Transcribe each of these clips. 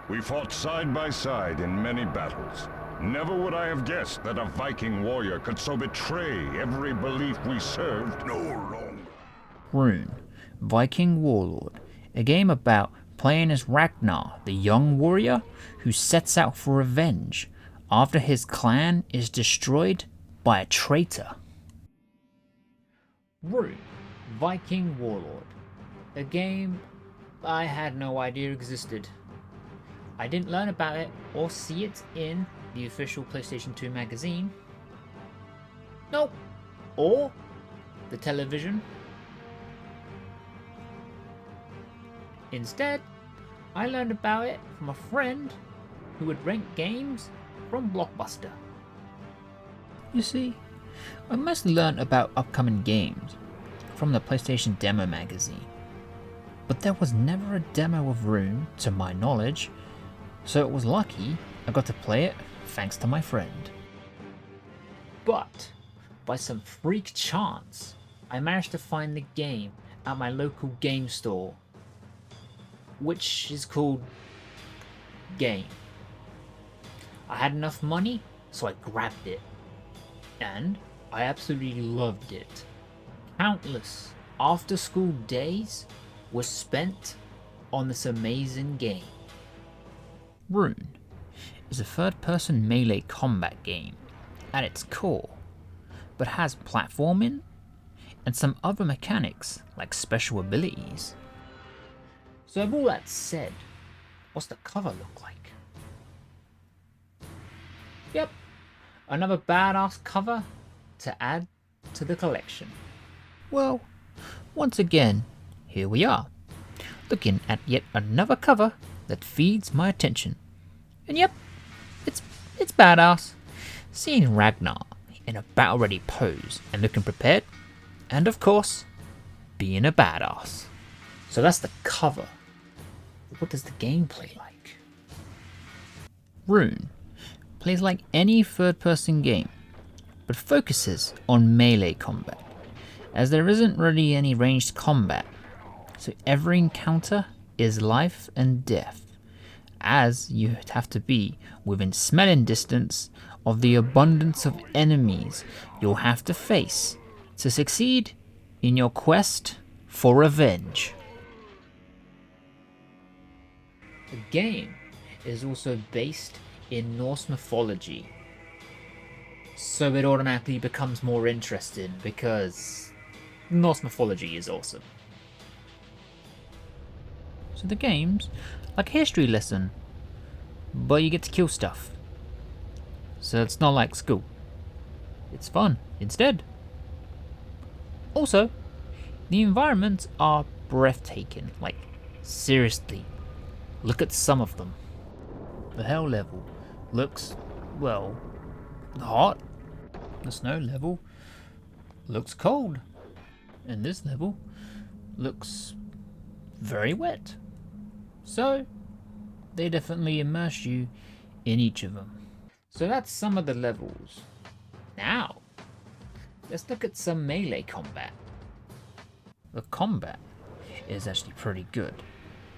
We fought side by side in many battles. Never would I have guessed that a Viking warrior could so betray every belief we served no longer. Rune Viking Warlord, a game about playing as Ragnar, the young warrior who sets out for revenge after his clan is destroyed by a traitor. Rune Viking Warlord, a game I had no idea existed. I didn't learn about it or see it in the official PlayStation 2 magazine. Nope. Or the television. Instead, I learned about it from a friend who would rent games from Blockbuster. You see, I mostly learned about upcoming games from the PlayStation Demo magazine, but there was never a demo of Rune to my knowledge, so it was lucky I got to play it thanks to my friend. But by some freak chance, I managed to find the game at my local game store, which is called Game. I had enough money, so I grabbed it, and I absolutely loved it. Countless after-school days were spent on this amazing game. Rune is a third-person melee combat game at its core, but has platforming and some other mechanics like special abilities. So with all that said, what's the cover look like? Yep, another badass cover to add to the collection. Well, once again, here we are, looking at yet another cover that feeds my attention. And yep, it's badass. Seeing Ragnar in a battle-ready pose and looking prepared, and of course, being a badass. So that's the cover. What does the gameplay like? Rune plays like any third-person game, but focuses on melee combat, as there isn't really any ranged combat, so every encounter is life and death, as you have to be within smelling distance of the abundance of enemies you'll have to face to succeed in your quest for revenge. The game is also based in Norse mythology, so it automatically becomes more interesting because Norse mythology is awesome. So the game's like a history lesson, but you get to kill stuff. So it's not like school. It's fun instead. Also, the environments are breathtaking, like seriously. Look at some of them. The hell level looks, well, hot. The snow level looks cold. And this level looks very wet. So, they definitely immerse you in each of them. So that's some of the levels. Now, let's look at some melee combat. The combat is actually pretty good.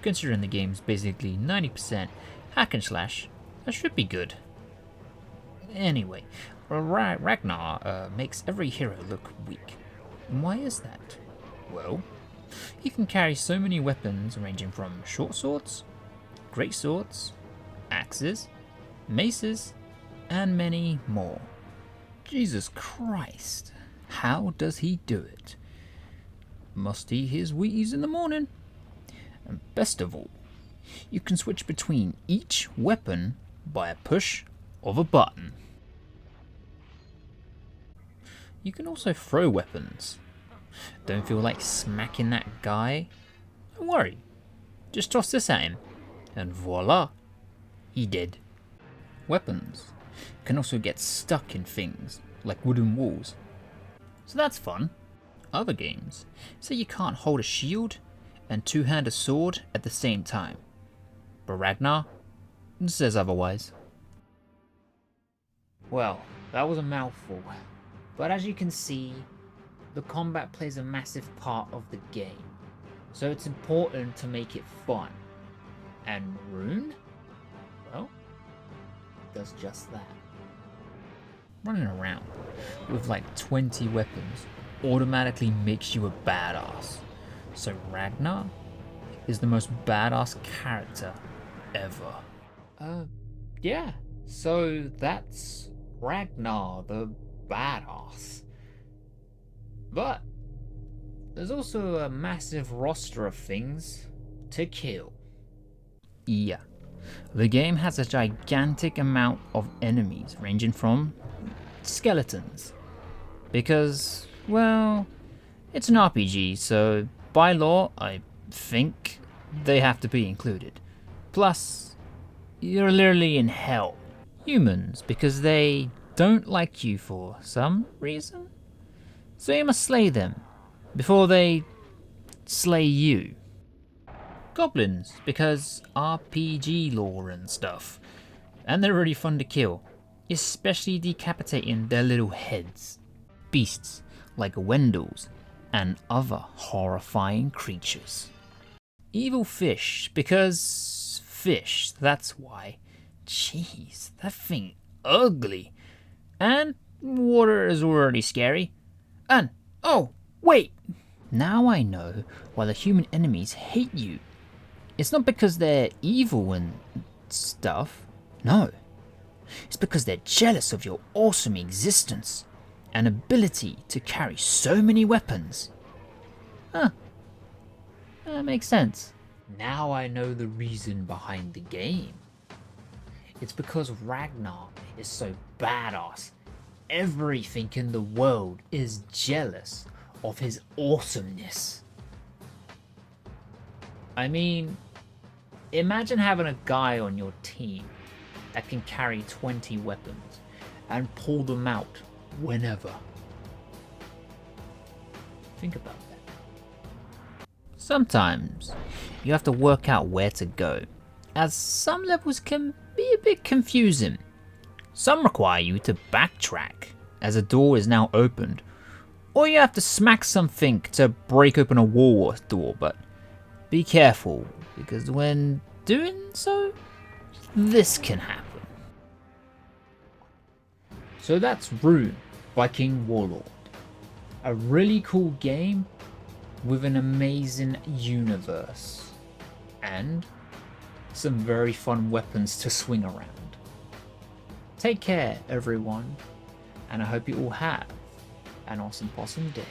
Considering the game's basically 90% hack and slash, that should be good. Anyway, Ragnar makes every hero look weak. And why is that? Well, he can carry so many weapons ranging from short swords, great swords, axes, maces, and many more. Jesus Christ, how does he do it? Must eat his Wheaties in the morning. And best of all, you can switch between each weapon by a push of a button. You can also throw weapons. Don't feel like smacking that guy? Don't worry, just toss this at him, and voila, he dead. Weapons can also get stuck in things like wooden walls, so that's fun. Other games say you can't hold a shield and two-hand a sword at the same time, but Ragnar says otherwise. Well, that was a mouthful, but as you can see, the combat plays a massive part of the game, so it's important to make it fun. And Rune does just that. Running around with like 20 weapons automatically makes you a badass. So Ragnar is the most badass character ever. Yeah, so that's Ragnar the badass. But there's also a massive roster of things to kill. Yeah, the game has a gigantic amount of enemies ranging from skeletons. Because, well, it's an RPG, so by law, I think they have to be included. Plus, you're literally in hell. Humans, because they don't like you for some reason. So you must slay them before they slay you. Goblins, because RPG lore and stuff. And they're really fun to kill, especially decapitating their little heads. Beasts like Wendels and other horrifying creatures. Evil fish, because fish, that's why. Jeez, that thing ugly. And water is already scary. And, oh, wait! Now I know why the human enemies hate you. It's not because they're evil and stuff. No. It's because they're jealous of your awesome existence and ability to carry so many weapons. Huh. That makes sense. Now I know the reason behind the game. It's because Ragnar is so badass. Everything in the world is jealous of his awesomeness. I mean, imagine having a guy on your team that can carry 20 weapons and pull them out whenever. Think about that. Sometimes you have to work out where to go, as some levels can be a bit confusing. Some require you to backtrack, as a door is now opened, or you have to smack something to break open a wall or door, but be careful, because when doing so, this can happen. So that's Rune Viking Warlord. A really cool game with an amazing universe. And some very fun weapons to swing around. Take care, everyone, and I hope you all have an awesome day.